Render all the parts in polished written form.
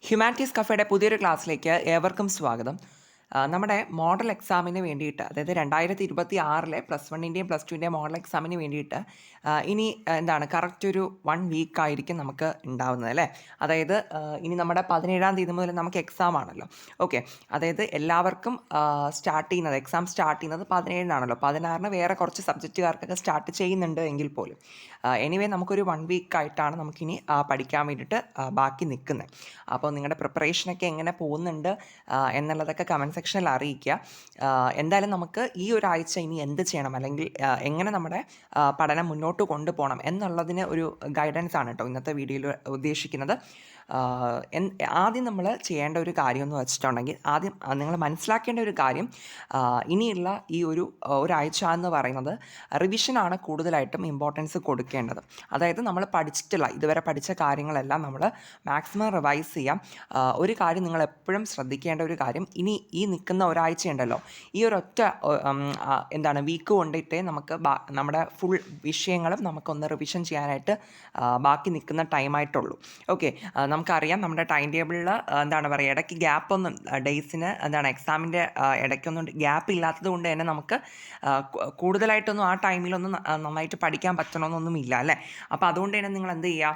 Humanities കഫേയുടെ പുതിയൊരു ക്ലാസ്സിലേക്ക് ഏവർക്കും സ്വാഗതം. നമ്മുടെ മോഡൽ എക്സാമിന് വേണ്ടിയിട്ട്, അതായത് 2026 പ്ലസ് വണ്ണിൻ്റെയും പ്ലസ് ടുവിൻ്റെയും മോഡൽ എക്സാമിന് വേണ്ടിയിട്ട് ഇനി കറക്റ്റ് ഒരു 1 വീക്കായിരിക്കും നമുക്ക് ഉണ്ടാവുന്നത് അല്ലേ. അതായത് ഇനി നമ്മുടെ 17-ാം തീയതി മുതൽ നമുക്ക് എക്സാം ആണല്ലോ. ഓക്കെ, അതായത് എല്ലാവർക്കും എക്സാം സ്റ്റാർട്ട് ചെയ്യുന്നത് 17-നാണല്ലോ. 16-ന് വേറെ കുറച്ച് സബ്ജക്റ്റുകാർക്കൊക്കെ സ്റ്റാർട്ട് ചെയ്യുന്നുണ്ട് എങ്കിൽ പോലും എനിവേ നമുക്കൊരു 1 വീക്കായിട്ടാണ് നമുക്കിനി പഠിക്കാൻ വേണ്ടിയിട്ട് ബാക്കി നിൽക്കുന്നത്. അപ്പോൾ നിങ്ങളുടെ പ്രിപ്പറേഷനൊക്കെ എങ്ങനെ പോകുന്നുണ്ട് എന്നുള്ളതൊക്കെ കമൻറ്റ് സെക്ഷനിൽ അറിയിക്കുക. എന്തായാലും നമുക്ക് ഈ ഒരാഴ്ച ഇനി എന്ത് ചെയ്യണം, അല്ലെങ്കിൽ എങ്ങനെ നമ്മുടെ പഠനം മുന്നോട്ട് കൊണ്ടുപോകണം എന്നുള്ളതിന് ഒരു ഗൈഡൻസ് ആണ് കേട്ടോ ഇന്നത്തെ വീഡിയോയിൽ ഉദ്ദേശിക്കുന്നത്. ആദ്യം നമ്മൾ ചെയ്യേണ്ട ഒരു കാര്യം എന്ന് വെച്ചിട്ടുണ്ടെങ്കിൽ, ആദ്യം നിങ്ങൾ മനസ്സിലാക്കേണ്ട ഒരു കാര്യം, ഇനിയുള്ള ഈ ഒരാഴ്ച എന്ന് പറയുന്നത് റിവിഷനാണ് കൂടുതലായിട്ടും ഇമ്പോർട്ടൻസ് കൊടുക്കേണ്ടത്. അതായത് നമ്മൾ ഇതുവരെ പഠിച്ച കാര്യങ്ങളെല്ലാം നമ്മൾ മാക്സിമം റിവൈസ് ചെയ്യാം. ഒരു കാര്യം നിങ്ങൾ എപ്പോഴും ശ്രദ്ധിക്കേണ്ട ഒരു കാര്യം, ഇനി ഈ നിൽക്കുന്ന ഒരാഴ്ച ഉണ്ടല്ലോ, ഈ ഒരൊറ്റ വീക്ക് കൊണ്ടിട്ടേ നമുക്ക് നമ്മുടെ ഫുൾ വിഷയങ്ങളും നമുക്കൊന്ന് റിവിഷൻ ചെയ്യാനായിട്ട് ബാക്കി നിൽക്കുന്ന ടൈമായിട്ടുള്ളൂ. ഓക്കെ, നമുക്കറിയാം നമ്മുടെ ടൈം ടേബിളിൽ ഇടയ്ക്ക് ഗ്യാപ്പൊന്നും ഡേയ്സിന് എക്സാമിൻ്റെ ഇടയ്ക്കൊന്നും ഗ്യാപ്പ് ഇല്ലാത്തത് കൊണ്ട് തന്നെ നമുക്ക് കൂടുതലായിട്ടൊന്നും ആ ടൈമിലൊന്നും നന്നായിട്ട് പഠിക്കാൻ പറ്റണമെന്നൊന്നുമില്ല അല്ലേ. അപ്പോൾ അതുകൊണ്ട് തന്നെ നിങ്ങൾ എന്ത് ചെയ്യുക,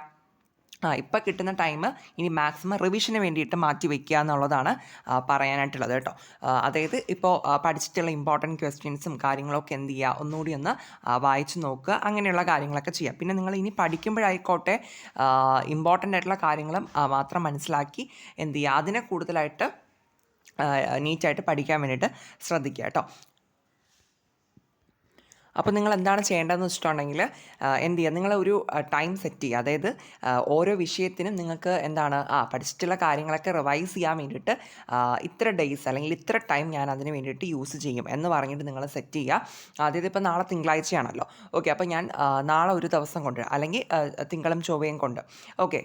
ഇപ്പോൾ കിട്ടുന്ന ടൈം ഇനി മാക്സിമം റിവിഷന് വേണ്ടിയിട്ട് മാറ്റി വയ്ക്കുക എന്നുള്ളതാണ് പറയാനായിട്ടുള്ളത് കേട്ടോ. അതായത് ഇപ്പോൾ പഠിച്ചിട്ടുള്ള ഇമ്പോർട്ടൻറ്റ് ക്വസ്റ്റ്യൻസും കാര്യങ്ങളൊക്കെ എന്ത് ചെയ്യുക, ഒന്നുകൂടി ഒന്ന് വായിച്ച് നോക്കുക, അങ്ങനെയുള്ള കാര്യങ്ങളൊക്കെ ചെയ്യുക. പിന്നെ നിങ്ങൾ ഇനി പഠിക്കുമ്പോഴായിക്കോട്ടെ ഇമ്പോർട്ടൻ്റ് ആയിട്ടുള്ള കാര്യങ്ങളും മാത്രം മനസ്സിലാക്കി എന്ത് ചെയ്യുക, അതിനെ കൂടുതലായിട്ട് നീറ്റായിട്ട് പഠിക്കാൻ വേണ്ടിയിട്ട് ശ്രദ്ധിക്കുക കേട്ടോ. അപ്പോൾ നിങ്ങൾ എന്താണ് ചെയ്യേണ്ടതെന്ന് വെച്ചിട്ടുണ്ടെങ്കിൽ എന്ത് ചെയ്യുക, നിങ്ങളൊരു ടൈം സെറ്റ് ചെയ്യുക. അതായത് ഓരോ വിഷയത്തിനും നിങ്ങൾക്ക് പഠിച്ചിട്ടുള്ള കാര്യങ്ങളൊക്കെ റിവൈസ് ചെയ്യാൻ വേണ്ടിയിട്ട് ഇത്ര ഡേയ്സ് അല്ലെങ്കിൽ ഇത്ര ടൈം ഞാൻ അതിന് വേണ്ടിയിട്ട് യൂസ് ചെയ്യും എന്ന് പറഞ്ഞിട്ട് നിങ്ങൾ സെറ്റ് ചെയ്യുക. അതായത് ഇപ്പോൾ നാളെ തിങ്കളാഴ്ചയാണല്ലോ. ഓക്കെ, അപ്പോൾ ഞാൻ നാളെ ഒരു ദിവസം കൊണ്ട്, അല്ലെങ്കിൽ തിങ്കളും ചൊവ്വയും കൊണ്ട്, ഓക്കെ,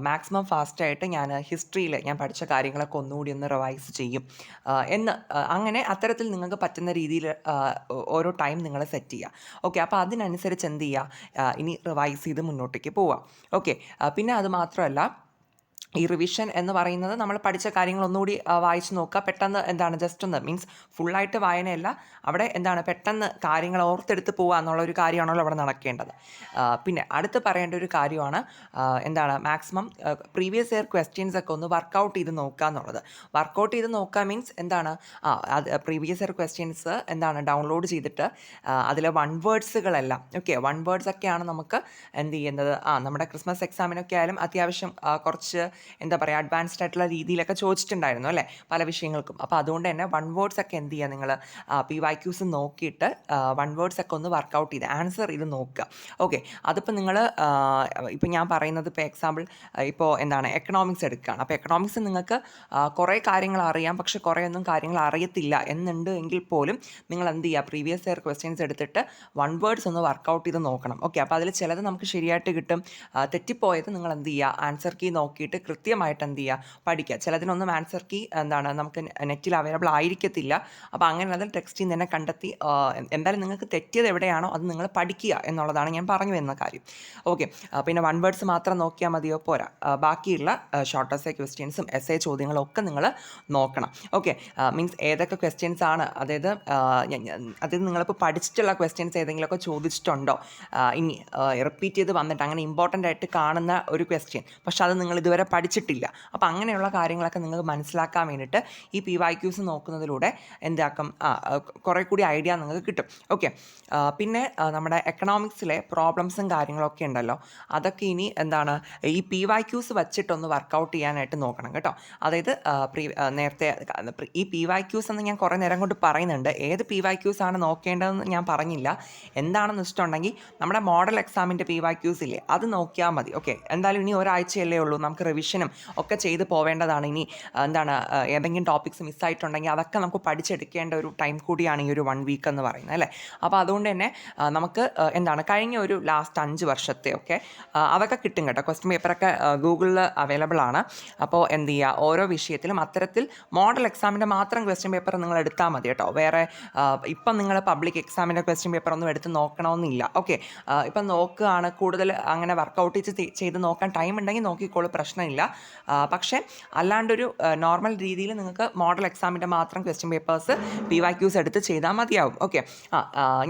മാക്സിമം ഫാസ്റ്റായിട്ട് ഞാൻ ഹിസ്റ്ററിയിൽ ഞാൻ പഠിച്ച കാര്യങ്ങളൊക്കെ ഒന്നുകൂടി ഒന്ന് റിവൈസ് ചെയ്യും അങ്ങനെ അത്തരത്തിൽ നിങ്ങൾക്ക് പറ്റുന്ന രീതിയിൽ ഓരോ ടൈം നിങ്ങൾ സെറ്റ് ചെയ്യുക. ഓക്കെ, അപ്പോൾ അതിനനുസരിച്ച് എന്ത് ചെയ്യുക, ഇനി റിവൈസ് ചെയ്ത് മുന്നോട്ടേക്ക് പോവുക. ഓക്കെ, പിന്നെ അത് മാത്രമല്ല, ഈ റിവിഷൻ എന്ന് പറയുന്നത് നമ്മൾ പഠിച്ച കാര്യങ്ങൾ ഒന്നുകൂടി വായിച്ച് നോക്കുക. പെട്ടെന്ന് ജസ്റ്റ് ഒന്ന് മീൻസ് ഫുള്ളായിട്ട് വായനയല്ല, അവിടെ പെട്ടെന്ന് കാര്യങ്ങൾ ഓർത്തെടുത്ത് പോവുക എന്നുള്ളൊരു കാര്യമാണല്ലോ അവിടെ നടക്കേണ്ടത്. പിന്നെ അടുത്ത് പറയേണ്ട ഒരു കാര്യമാണ് മാക്സിമം പ്രീവിയസ് ഇയർ ക്വസ്റ്റ്യൻസ് ഒക്കെ ഒന്ന് വർക്കൗട്ട് ചെയ്ത് നോക്കുക എന്നുള്ളത്. വർക്കൗട്ട് ചെയ്ത് നോക്കുക മീൻസ് അത് പ്രീവിയസ് ഇയർ ക്വസ്റ്റ്യൻസ് ഡൗൺലോഡ് ചെയ്തിട്ട് അതിലെ വൺ വേർഡ്സുകളെല്ലാം, ഓക്കെ, വൺ വേർഡ്സ് ഒക്കെയാണ് നമുക്ക് എന്ത് ചെയ്യുന്നത്, നമ്മുടെ ക്രിസ്മസ് എക്സാമിനൊക്കെ ആയാലും അത്യാവശ്യം കുറച്ച് അഡ്വാൻസ്ഡ് ആയിട്ടുള്ള രീതിയിലൊക്കെ ചോദിച്ചിട്ടുണ്ടായിരുന്നു അല്ലേ പല വിഷയങ്ങൾക്കും. അപ്പോൾ അതുകൊണ്ട് തന്നെ വൺ വേർഡ്സ് ഒക്കെ എന്ത് ചെയ്യുക, നിങ്ങൾ PYQs നോക്കിയിട്ട് വൺ വേർഡ്സ് ഒക്കെ ഒന്ന് വർക്കൗട്ട് ചെയ്ത് ആൻസർ ചെയ്ത് നോക്കുക. ഓക്കെ, അതിപ്പോൾ നിങ്ങൾ ഇപ്പോൾ ഞാൻ പറയുന്നത് ഇപ്പോൾ എക്സാമ്പിൾ ഇപ്പോൾ എക്കണോമിക്സ് എടുക്കുകയാണ്. അപ്പോൾ എക്കണോമിക്സ് നിങ്ങൾക്ക് കുറേ കാര്യങ്ങൾ അറിയാം, പക്ഷെ കുറേയൊന്നും കാര്യങ്ങൾ അറിയത്തില്ല എന്നുണ്ട് എങ്കിൽ പോലും നിങ്ങൾ എന്ത് ചെയ്യുക, പ്രീവിയസ് ഇയർ ക്വസ്റ്റ്യൻസ് എടുത്തിട്ട് വൺ വേർഡ്സ് ഒന്ന് വർക്കൗട്ട് ചെയ്ത് നോക്കണം. ഓക്കെ, അപ്പോൾ അതിൽ ചിലത് നമുക്ക് ശരിയായിട്ട് കിട്ടും, തെറ്റിപ്പോയത് നിങ്ങൾ എന്ത് ചെയ്യുക, ആൻസർ കീ നോക്കിയിട്ട് കൃത്യമായിട്ട് എന്ത് ചെയ്യുക, പഠിക്കുക. ചിലതിനൊന്നും ആൻസർ കീ നമുക്ക് നെറ്റിൽ അവൈലബിൾ ആയിരിക്കത്തില്ല. അപ്പോൾ അങ്ങനെ അതിൽ ടെക്സ്റ്റിൽ തന്നെ കണ്ടെത്തി എന്തായാലും നിങ്ങൾക്ക് തെറ്റിയത് എവിടെയാണോ അത് നിങ്ങൾ പഠിക്കുക എന്നുള്ളതാണ് ഞാൻ പറഞ്ഞു വരുന്ന കാര്യം. ഓക്കെ, പിന്നെ വൺ വേർഡ്സ് മാത്രം നോക്കിയാൽ മതിയോ, പോരാ, ബാക്കിയുള്ള ഷോർട്ട് എസ്സേ ക്വസ്റ്റ്യൻസും എസ്സേ ചോദ്യങ്ങളും ഒക്കെ നിങ്ങൾ നോക്കണം. ഓക്കെ, മീൻസ് ഏതൊക്കെ ക്വസ്റ്റ്യൻസ് ആണ്, അതായത് നിങ്ങളിപ്പോൾ പഠിച്ചിട്ടുള്ള ക്വസ്റ്റ്യൻസ് ഏതെങ്കിലുമൊക്കെ ചോദിച്ചിട്ടുണ്ടോ, ഇനി റിപ്പീറ്റ് ചെയ്ത് വന്നിട്ട് അങ്ങനെ ഇമ്പോർട്ടൻ്റ് ആയിട്ട് കാണുന്ന ഒരു ക്വസ്റ്റ്യൻ, പക്ഷെ അത് നിങ്ങൾ ഇതുവരെ പഠിച്ചിട്ടില്ല. അപ്പോൾ അങ്ങനെയുള്ള കാര്യങ്ങളൊക്കെ നിങ്ങൾക്ക് മനസ്സിലാക്കാൻ വേണ്ടിയിട്ട് ഈ PYQs നോക്കുന്നതിലൂടെ കുറേ കൂടി ഐഡിയ നിങ്ങൾക്ക് കിട്ടും. ഓക്കെ, പിന്നെ നമ്മുടെ എക്കണോമിക്സിലെ പ്രോബ്ലംസും കാര്യങ്ങളൊക്കെ ഉണ്ടല്ലോ, അതൊക്കെ ഇനി ഈ PYQs വച്ചിട്ടൊന്ന് വർക്കൗട്ട് ചെയ്യാനായിട്ട് നോക്കണം കേട്ടോ. അതായത് നേരത്തെ ഈ PYQs എന്ന് ഞാൻ കുറേ നേരം കൊണ്ട് പറയുന്നുണ്ട്, ഏത് PYQs ആണ് നോക്കേണ്ടതെന്ന് ഞാൻ പറഞ്ഞില്ല. എന്താണെന്ന് വെച്ചിട്ടുണ്ടെങ്കിൽ നമ്മുടെ മോഡൽ എക്സാമിൻ്റെ PYQs ഇല്ലേ, അത് നോക്കിയാൽ മതി. ഓക്കെ, എന്തായാലും ഇനി ഒരാഴ്ചയല്ലേ ഉള്ളൂ, നമുക്ക് റിവിഷനും ഒക്കെ ചെയ്ത് പോവേണ്ടതാണ്. ഇനി ഏതെങ്കിലും ടോപ്പിക്സ് മിസ്സായിട്ടുണ്ടെങ്കിൽ അതൊക്കെ നമുക്ക് പഠിച്ചെടുക്കേണ്ട ഒരു ടൈം കൂടിയാണ് ഈ ഒരു 1 വീക്ക് എന്ന് പറയുന്നത് അല്ലേ. അപ്പോൾ അതുകൊണ്ട് തന്നെ നമുക്ക് കഴിഞ്ഞ ഒരു ലാസ്റ്റ് 5 വർഷത്തെ ഒക്കെ അതൊക്കെ കിട്ടും കേട്ടോ. ക്വസ്റ്റ്യൻ പേപ്പറൊക്കെ ഗൂഗിളിൽ അവൈലബിൾ ആണ്. അപ്പോൾ എന്ത് ചെയ്യുക, ഓരോ വിഷയത്തിലും അത്തരത്തിൽ മോഡൽ എക്സാമിൻ്റെ മാത്രം ക്വസ്റ്റ്യൻ പേപ്പർ നിങ്ങൾ എടുത്താൽ മതി കേട്ടോ. വേറെ ഇപ്പം നിങ്ങൾ പബ്ലിക് എക്സാമിൻ്റെ ക്വസ്റ്റ്യൻ പേപ്പർ ഒന്നും എടുത്ത് നോക്കണമെന്നില്ല. ഓക്കെ, ഇപ്പം നോക്കുകയാണ് കൂടുതൽ അങ്ങനെ വർക്കൗട്ട് ചെയ്ത് നോക്കാൻ ടൈം ഉണ്ടെങ്കിൽ നോക്കിക്കോളൂ, പ്രശ്നമില്ല. പ്രശ്നമില്ല. പക്ഷേ അല്ലാണ്ടൊരു നോർമൽ രീതിയിൽ നിങ്ങൾക്ക് മോഡൽ എക്സാമിൻ്റെ മാത്രം ക്വസ്റ്റ്യൻ പേപ്പേഴ്സ് PYQs എടുത്ത് ചെയ്താൽ മതിയാവും. ഓക്കെ.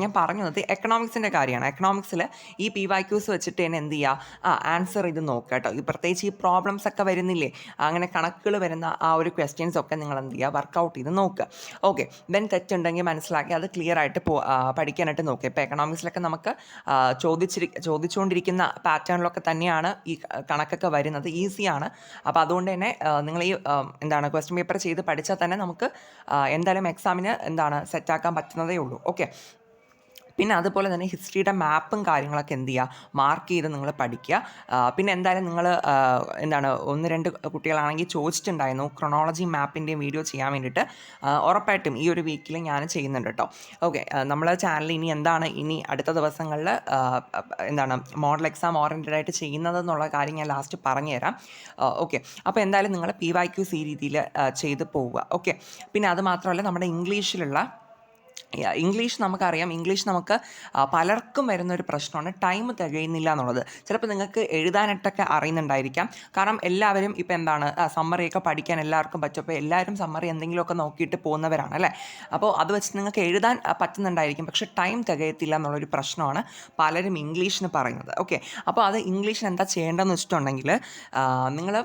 ഞാൻ പറഞ്ഞത് എക്കണോമിക്സിൻ്റെ കാര്യമാണ്. എക്കണോമിക്സിൽ ഈ PYQs വെച്ചിട്ട് തന്നെ എന്ത് ചെയ്യുക, ആൻസർ ഇത് നോക്കുക കേട്ടോ. ഈ പ്രത്യേകിച്ച് ഈ പ്രോബ്ലംസ് ഒക്കെ വരുന്നില്ലേ, അങ്ങനെ കണക്കുകൾ വരുന്ന ആ ഒരു ക്വസ്റ്റ്യൻസ് ഒക്കെ നിങ്ങൾ എന്ത് ചെയ്യുക, വർക്കൗട്ട് ചെയ്ത് നോക്കുക. ഓക്കെ. ദെൻ തെറ്റുണ്ടെങ്കിൽ മനസ്സിലാക്കി അത് ക്ലിയർ ആയിട്ട് പഠിക്കാനായിട്ട് നോക്കുക. ഇപ്പോൾ എക്കണോമിക്സിലൊക്കെ നമുക്ക് ചോദിച്ചുകൊണ്ടിരിക്കുന്ന പാറ്റേണിലൊക്കെ തന്നെയാണ് ഈ കണക്കൊക്കെ വരുന്നത്. ഈസിയാണ്. അപ്പോൾ അതുകൊണ്ട് തന്നെ നിങ്ങൾ ഈ ക്വസ്റ്റ്യൻ പേപ്പർ ചെയ്ത് പഠിച്ചാൽ തന്നെ നമുക്ക് എന്തായാലും എക്സാമിന് സെറ്റാക്കാൻ പറ്റുന്നതേ ഉള്ളൂ. ഓക്കെ. പിന്നെ അതുപോലെ തന്നെ ഹിസ്റ്ററിയുടെ മാപ്പും കാര്യങ്ങളൊക്കെ എന്ത് ചെയ്യുക, മാർക്ക് ചെയ്ത് നിങ്ങൾ പഠിക്കുക. പിന്നെ എന്തായാലും നിങ്ങൾ 1-2 കുട്ടികളാണെങ്കിൽ ചോദിച്ചിട്ടുണ്ടായിരുന്നു ക്രൊണോളജി മാപ്പിൻ്റെയും വീഡിയോ ചെയ്യാൻ വേണ്ടിയിട്ട്. ഉറപ്പായിട്ടും ഈ ഒരു വീക്കിൽ ഞാൻ ചെയ്യുന്നുണ്ട് കേട്ടോ. ഓക്കെ. നമ്മളെ ചാനലിൽ ഇനി അടുത്ത ദിവസങ്ങളിൽ മോഡൽ എക്സാം ഓറിയൻറ്റഡ് ആയിട്ട് ചെയ്യുന്നതെന്നുള്ള കാര്യം ഞാൻ ലാസ്റ്റ് പറഞ്ഞുതരാം. ഓക്കെ. അപ്പോൾ എന്തായാലും നിങ്ങൾ PYQs ഈ രീതിയിൽ ചെയ്ത് പോവുക. ഓക്കെ. പിന്നെ അത് മാത്രമല്ല, നമ്മുടെ ഇംഗ്ലീഷ് നമുക്കറിയാം. ഇംഗ്ലീഷ് നമുക്ക് പലർക്കും വരുന്നൊരു പ്രശ്നമാണ് ടൈം തികയുന്നില്ല എന്നുള്ളത്. ചിലപ്പോൾ നിങ്ങൾക്ക് എഴുതാനായിട്ടൊക്കെ അറിയുന്നുണ്ടായിരിക്കാം. കാരണം എല്ലാവരും ഇപ്പോൾ സമ്മറിയൊക്കെ പഠിക്കാൻ എല്ലാവർക്കും പറ്റും. അപ്പോൾ എല്ലാവരും സമ്മറി എന്തെങ്കിലുമൊക്കെ നോക്കിയിട്ട് പോകുന്നവരാണ് അല്ലേ. അപ്പോൾ അത് വെച്ച് നിങ്ങൾക്ക് എഴുതാൻ പറ്റുന്നുണ്ടായിരിക്കും. പക്ഷേ ടൈം തികയത്തില്ല എന്നുള്ളൊരു പ്രശ്നമാണ് പലരും ഇംഗ്ലീഷിന് പറയുന്നത്. ഓക്കെ. അപ്പോൾ അത് ഇംഗ്ലീഷിന് എന്താ ചെയ്യേണ്ടതെന്ന് വെച്ചിട്ടുണ്ടെങ്കിൽ നിങ്ങൾ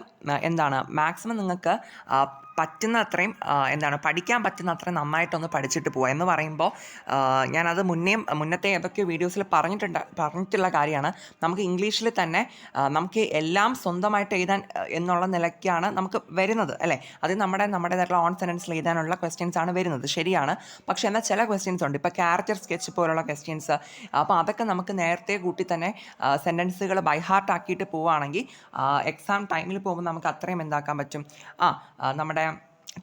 മാക്സിമം നിങ്ങൾക്ക് പറ്റുന്ന അത്രയും പഠിക്കാൻ പറ്റുന്ന അത്രയും നന്നായിട്ടൊന്ന് പഠിച്ചിട്ട് പോവുക. എന്ന് പറയുമ്പോൾ ഞാനത് മുന്നത്തെ ഏതൊക്കെ വീഡിയോസിൽ പറഞ്ഞിട്ടുള്ള കാര്യമാണ്. നമുക്ക് ഇംഗ്ലീഷിൽ തന്നെ നമുക്ക് എല്ലാം സ്വന്തമായിട്ട് എഴുതാൻ എന്നുള്ള നിലയ്ക്കാണ് നമുക്ക് വരുന്നത് അല്ലേ. അത് നമ്മുടേതായിട്ടുള്ള ഓൺ സെൻറ്റൻസിൽ എഴുതാനുള്ള ക്വസ്റ്റ്യൻസ് ആണ് വരുന്നത്. ശരിയാണ്. പക്ഷേ എന്നാൽ ചില ക്വസ്റ്റ്യൻസ് ഉണ്ട്, ഇപ്പോൾ ക്യാരക്ടർ സ്കെച്ച് പോലുള്ള ക്വസ്റ്റ്യൻസ്. അപ്പോൾ അതൊക്കെ നമുക്ക് നേരത്തെ കൂട്ടി തന്നെ സെൻറ്റൻസുകൾ ബൈ ഹാർട്ട് ആക്കിയിട്ട് പോവുകയാണെങ്കിൽ എക്സാം ടൈമിൽ പോകുമ്പോൾ നമുക്ക് അത്രയും എന്താക്കാൻ പറ്റും, നമ്മുടെ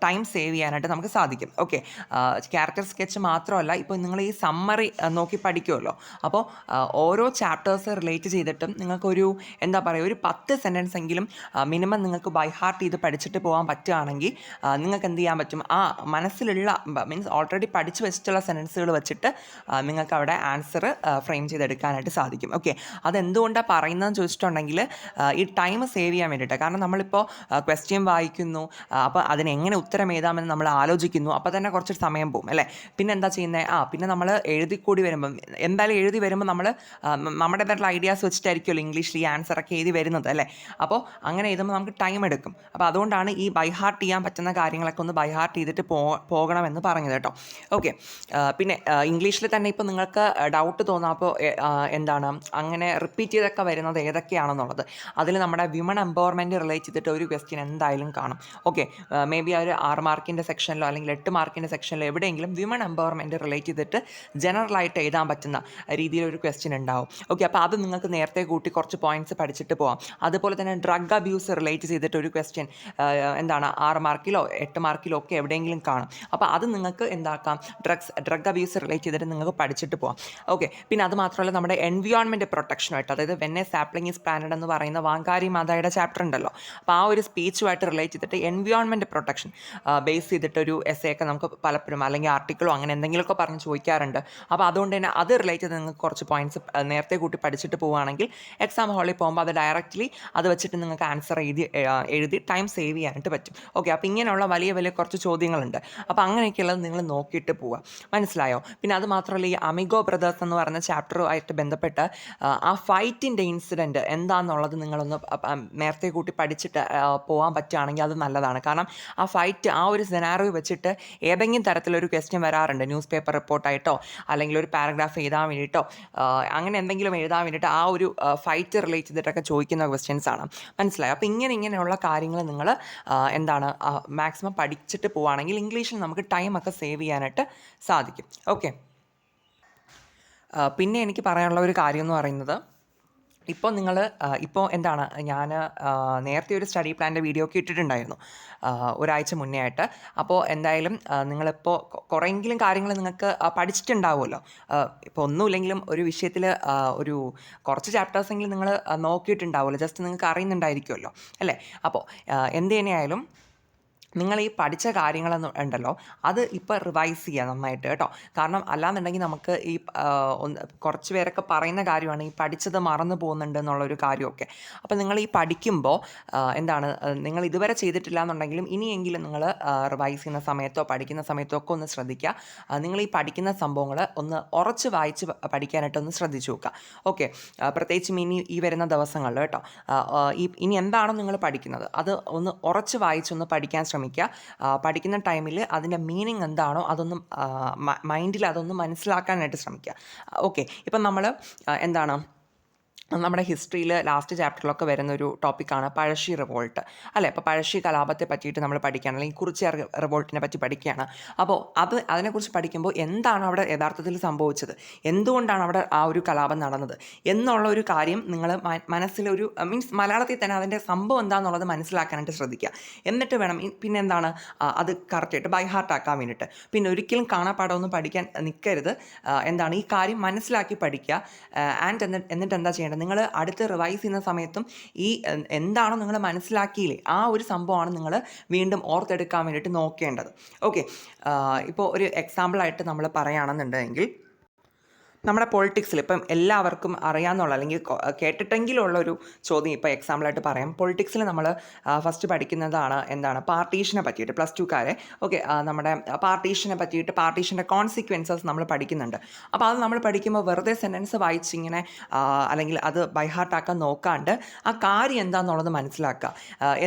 ടൈം സേവ് ചെയ്യാനായിട്ട് നമുക്ക് സാധിക്കും. ഓക്കെ. ക്യാരക്ടർ സ്കെച്ച് മാത്രമല്ല, ഇപ്പോൾ നിങ്ങൾ ഈ സമ്മറി നോക്കി പഠിക്കുമല്ലോ. അപ്പോൾ ഓരോ ചാപ്റ്റേഴ്സ് റിലേറ്റ് ചെയ്തിട്ടും നിങ്ങൾക്കൊരു ഒരു 10 സെൻറ്റൻസ് എങ്കിലും മിനിമം നിങ്ങൾക്ക് ബൈ ഹാർട്ട് ചെയ്ത് പഠിച്ചിട്ട് പോകാൻ പറ്റുകയാണെങ്കിൽ നിങ്ങൾക്ക് എന്ത് ചെയ്യാൻ പറ്റും, ആ മനസ്സിലുള്ള മീൻസ് ഓൾറെഡി പഠിച്ച് വെച്ചിട്ടുള്ള സെൻറ്റൻസുകൾ വെച്ചിട്ട് നിങ്ങൾക്ക് അവിടെ ആൻസർ ഫ്രെയിം ചെയ്തെടുക്കാനായിട്ട് സാധിക്കും. ഓക്കെ. അതെന്തുകൊണ്ടാണ് പറയുന്നതെന്ന് ചോദിച്ചിട്ടുണ്ടെങ്കിൽ ഈ ടൈം സേവ് ചെയ്യാൻ വേണ്ടിയിട്ട്. കാരണം നമ്മളിപ്പോൾ ക്വസ്റ്റ്യൻ വായിക്കുന്നു, അപ്പോൾ അതിനെങ്ങനെ ഉത്തരം എഴുതാമെന്ന് നമ്മൾ ആലോചിക്കുന്നു. അപ്പോൾ തന്നെ കുറച്ച് സമയം പോകും അല്ലേ. പിന്നെ എന്താ ചെയ്യുന്നത്, പിന്നെ നമ്മൾ എഴുതി വരുമ്പോൾ നമ്മൾ നമ്മുടേതായിട്ടുള്ള ഐഡിയാസ് വെച്ചിട്ടായിരിക്കുമല്ലോ ഇംഗ്ലീഷിൽ ഈ ആൻസറൊക്കെ എഴുതി വരുന്നത് അല്ലേ. അപ്പോൾ അങ്ങനെ എഴുതുമ്പോൾ നമുക്ക് ടൈം എടുക്കും. അപ്പോൾ അതുകൊണ്ടാണ് ഈ ബൈ ഹാർട്ട് ചെയ്യാൻ പറ്റുന്ന കാര്യങ്ങളൊക്കെ ഒന്ന് ബൈ ഹാർട്ട് ചെയ്തിട്ട് പോകണമെന്ന് പറഞ്ഞത് കേട്ടോ. ഓക്കെ. പിന്നെ ഇംഗ്ലീഷിൽ തന്നെ ഇപ്പോൾ നിങ്ങൾക്ക് ഡൗട്ട് തോന്നാം, അപ്പോൾ അങ്ങനെ റിപ്പീറ്റ് ചെയ്തൊക്കെ വരുന്നത് ഏതൊക്കെയാണെന്നുള്ളത്. അതിൽ നമ്മുടെ വിമൺ എംപവർമെൻറ്റ് റിലേറ്റ് ചെയ്തിട്ട് ഒരു ക്വസ്റ്റ്യൻ എന്തായാലും കാണും. ഓക്കെ. മേ ബി 6 മാർക്കിൻ്റെ സെക്ഷനിലോ അല്ലെങ്കിൽ 8 മാർക്കിൻ്റെ സെക്ഷനിലോ എവിടെയെങ്കിലും വിമൺ എംപവർമെൻറ്റ് റിലേറ്റ് ചെയ്തിട്ട് ജനറലായിട്ട് എഴുതാൻ പറ്റുന്ന രീതിയിലൊരു ക്വസ്റ്റ്യൻ ഉണ്ടാവും. ഓക്കെ. അപ്പോൾ അത് നിങ്ങൾക്ക് നേരത്തെ കൂട്ടി കുറച്ച് പോയിൻറ്റ്സ് പഠിച്ചിട്ട് പോകാം. അതുപോലെ തന്നെ ഡ്രഗ് അബ്യൂസ് റിലേറ്റ് ചെയ്തിട്ട് ഒരു ക്വസ്റ്റ്യൻ 6 മാർക്കിലോ 8 മാർക്കിലോ ഒക്കെ എവിടെയെങ്കിലും കാണും. അപ്പോൾ അത് നിങ്ങൾക്ക് ഡ്രഗ് അബ്യൂസ് റിലേറ്റ് ചെയ്തിട്ട് നിങ്ങൾക്ക് പഠിച്ചിട്ട് പോകാം. ഓക്കെ. പിന്നെ അത് മാത്രമല്ല, നമ്മുടെ എൻവിയോൺമെൻറ്റ് പ്രൊട്ടക്ഷനുമായിട്ട്, അതായത് when A sapling is planted എന്ന് പറയുന്ന വാങ്കാരി മാതായുടെ ചാപ്റ്റർ ഉണ്ടല്ലോ, അപ്പോൾ ആ ഒരു സ്പീച്ചുമായിട്ട് റിലേറ്റ് ചെയ്തിട്ട് എൻവിയോൺമെൻറ്റ് പ്രൊട്ടക്ഷൻ ബേസ് ചെയ്തിട്ടൊരു എസ്സേ ഒക്കെ നമുക്ക് പലപ്പോഴും അല്ലെങ്കിൽ ആർട്ടിക്കിളോ അങ്ങനെ എന്തെങ്കിലുമൊക്കെ പറഞ്ഞ് ചോദിക്കാറുണ്ട്. അപ്പോൾ അതുകൊണ്ട് തന്നെ അത് റിലേറ്റ് ചെയ്ത് നിങ്ങൾക്ക് കുറച്ച് പോയിൻറ്റ്സ് നേരത്തെ കൂട്ടി പഠിച്ചിട്ട് പോവുകയാണെങ്കിൽ എക്സാം ഹാളിൽ പോകുമ്പോൾ അത് ഡയറക്റ്റ്ലി അത് വെച്ചിട്ട് നിങ്ങൾക്ക് ആൻസർ എഴുതി ടൈം സേവ് ചെയ്യാനായിട്ട് പറ്റും. ഓക്കെ. അപ്പോൾ ഇങ്ങനെയുള്ള വലിയ കുറച്ച് ചോദ്യങ്ങളുണ്ട്. അപ്പോൾ അങ്ങനെയൊക്കെയുള്ളത് നിങ്ങൾ നോക്കിയിട്ട് പോവുക. മനസ്സിലായോ? പിന്നെ അത് മാത്രമല്ല, ഈ അമിഗോ ബ്രദേഴ്സ് എന്ന് പറഞ്ഞ ചാപ്റ്ററുമായിട്ട് ബന്ധപ്പെട്ട് ആ ഫൈറ്റിൻ്റെ ഇൻസിഡൻറ്റ് എന്താണെന്നുള്ളത് നിങ്ങളൊന്ന് നേരത്തെ കൂട്ടി പഠിച്ചിട്ട് പോകാൻ പറ്റുകയാണെങ്കിൽ അത് നല്ലതാണ്. കാരണം ആ ഫൈറ്റ്, ആ ഒരു സെനാറിയോ വെച്ചിട്ട് ഏതെങ്കിലും തരത്തിലൊരു ക്വസ്റ്റ്യൻ വരാറുണ്ട്. ന്യൂസ് പേപ്പർ റിപ്പോർട്ടായിട്ടോ അല്ലെങ്കിൽ ഒരു പാരഗ്രാഫ് എഴുതാൻ വേണ്ടിയിട്ടോ അങ്ങനെ എന്തെങ്കിലും എഴുതാൻ വേണ്ടിയിട്ട് ആ ഒരു ഫൈറ്റ് റിലേറ്റ് ചെയ്തിട്ടൊക്കെ ചോദിക്കുന്ന ക്വസ്റ്റ്യൻസ് ആണ്. മനസ്സിലായോ? അപ്പോൾ ഇങ്ങനെയുള്ള കാര്യങ്ങൾ നിങ്ങൾ മാക്സിമം പഠിച്ചിട്ട് പോവുകയാണെങ്കിൽ ഇംഗ്ലീഷിൽ നമുക്ക് ടൈമൊക്കെ സേവ് ചെയ്യാനായിട്ട് സാധിക്കും. ഓക്കെ. പിന്നെ എനിക്ക് പറയാനുള്ള ഒരു കാര്യം എന്ന് പറയുന്നത്, ഇപ്പോൾ ഞാൻ നേരത്തെ ഒരു സ്റ്റഡി പ്ലാൻ്റെ വീഡിയോ ഒക്കെ ഇട്ടിട്ടുണ്ടായിരുന്നു ഒരാഴ്ച മുന്നേ ആയിട്ട്. അപ്പോൾ എന്തായാലും നിങ്ങളിപ്പോൾ കുറേയെങ്കിലും കാര്യങ്ങൾ നിങ്ങൾക്ക് പഠിച്ചിട്ടുണ്ടാവുമല്ലോ. ഇപ്പോൾ ഒന്നുമില്ലെങ്കിലും ഒരു വിഷയത്തിൽ ഒരു കുറച്ച് ചാപ്റ്റേഴ്സെങ്കിലും നിങ്ങൾ നോക്കിയിട്ടുണ്ടാവുമല്ലോ, ജസ്റ്റ് നിങ്ങൾക്ക് അറിയുന്നുണ്ടായിരിക്കുമല്ലോ അല്ലേ. അപ്പോൾ എന്ത് തന്നെയായാലും നിങ്ങൾ ഈ പഠിച്ച കാര്യങ്ങളെന്ന് ഉണ്ടല്ലോ അത് ഇപ്പോൾ റിവൈസ് ചെയ്യുക നന്നായിട്ട് കേട്ടോ. കാരണം അല്ലാന്നുണ്ടെങ്കിൽ നമുക്ക് ഈ കുറച്ച് പേരൊക്കെ പറയുന്ന കാര്യമാണ് ഈ പഠിച്ചത് മറന്നു പോകുന്നുണ്ട് എന്നുള്ളൊരു കാര്യമൊക്കെ. അപ്പോൾ നിങ്ങൾ ഈ പഠിക്കുമ്പോൾ എന്താണ് നിങ്ങൾ ഇതുവരെ ചെയ്തിട്ടില്ല എന്നുണ്ടെങ്കിലും ഇനിയെങ്കിലും നിങ്ങൾ റിവൈസ് ചെയ്യുന്ന സമയത്തോ പഠിക്കുന്ന സമയത്തോ ഒക്കെ ഒന്ന് ശ്രദ്ധിക്കുക. നിങ്ങൾ ഈ പഠിക്കുന്ന സംഭവങ്ങൾ ഒന്ന് ഉറച്ച് വായിച്ച് പഠിക്കാനായിട്ടൊന്ന് ശ്രദ്ധിച്ചു നോക്കുക. ഓക്കെ, പ്രത്യേകിച്ചും ഇനി ഈ വരുന്ന ദിവസങ്ങളിൽ കേട്ടോ. ഇനി എന്താണോ നിങ്ങൾ പഠിക്കുന്നത് അത് ഒന്ന് ഉറച്ച് വായിച്ചൊന്ന് പഠിക്കാൻ ശ്രമിക്കുക. പഠിക്കുന്ന ടൈമിൽ അതിൻ്റെ മീനിങ് എന്താണോ അതൊന്നും മൈൻഡിൽ അതൊന്ന് മനസ്സിലാക്കാനായിട്ട് ശ്രമിക്കുക. ഓക്കെ, ഇപ്പം നമ്മൾ എന്താണ് നമ്മുടെ ഹിസ്റ്ററിയിൽ ലാസ്റ്റ് ചാപ്റ്ററിലൊക്കെ വരുന്നൊരു ടോപ്പിക്കാണ് പഴശ്ശി റിവോൾട്ട് അല്ലേ. അപ്പോൾ പഴശ്ശി കലാപത്തെ പറ്റിയിട്ട് നമ്മൾ പഠിക്കുകയാണ്, അല്ലെങ്കിൽ കുറിച്യർ റിവോൾട്ടിനെ പറ്റി പഠിക്കുകയാണ്. അപ്പോൾ അതിനെക്കുറിച്ച് പഠിക്കുമ്പോൾ എന്താണ് അവിടെ യഥാർത്ഥത്തിൽ സംഭവിച്ചത്, എന്തുകൊണ്ടാണ് അവിടെ ആ ഒരു കലാപം നടന്നത് എന്നുള്ള ഒരു കാര്യം നിങ്ങൾ മനസ്സിലൊരു മലയാളത്തിൽ തന്നെ അതിൻ്റെ സംഭവം എന്താണെന്നുള്ളത് മനസ്സിലാക്കാനായിട്ട് ശ്രദ്ധിക്കുക. എന്നിട്ട് വേണം പിന്നെ എന്താണ് അത് കറക്റ്റായിട്ട് ബൈ ഹാർട്ടാക്കാൻ വേണ്ടിയിട്ട്. പിന്നെ ഒരിക്കലും കാണാപ്പാടമൊന്നും പഠിക്കാൻ നിൽക്കരുത്. എന്താണ് ഈ കാര്യം മനസ്സിലാക്കി പഠിക്കുക. എന്നിട്ട് എന്താ ചെയ്യേണ്ടത്, നിങ്ങൾ അടുത്ത് റിവൈസ് ചെയ്യുന്ന സമയത്തും ഈ എന്താണോ നിങ്ങൾ മനസ്സിലാക്കിയില്ലേ ആ ഒരു സംഭവമാണ് നിങ്ങൾ വീണ്ടും ഓർത്തെടുക്കാൻ വേണ്ടിയിട്ട് നോക്കേണ്ടത്. ഓക്കെ, ഇപ്പോൾ ഒരു എക്സാമ്പിളായിട്ട് നമ്മൾ പറയുകയാണെന്നുണ്ടെങ്കിൽ നമ്മുടെ പൊളിറ്റിക്സിൽ ഇപ്പം എല്ലാവർക്കും അറിയാമെന്നുള്ള അല്ലെങ്കിൽ കേട്ടിട്ടെങ്കിലുള്ളൊരു ചോദ്യം ഇപ്പോൾ എക്സാമ്പിളായിട്ട് പറയാം. പൊളിറ്റിക്സിൽ നമ്മൾ ഫസ്റ്റ് പഠിക്കുന്നതാണ് എന്താണ് പാർട്ടീഷനെ പറ്റിയിട്ട്. പ്ലസ് ടുക്കാരെ ഓക്കെ, നമ്മുടെ പാർട്ടീഷനെ പറ്റിയിട്ട് പാർട്ടീഷൻ്റെ കോൺസിക്വൻസസ് നമ്മൾ പഠിക്കുന്നുണ്ട്. അപ്പോൾ അത് നമ്മൾ പഠിക്കുമ്പോൾ വെറുതെ സെൻറ്റൻസ് വായിച്ചിങ്ങനെ അല്ലെങ്കിൽ അത് ബൈ ഹാർട്ടാക്കാൻ നോക്കാണ്ട് ആ കാര്യം എന്താണെന്നുള്ളത് മനസ്സിലാക്കുക.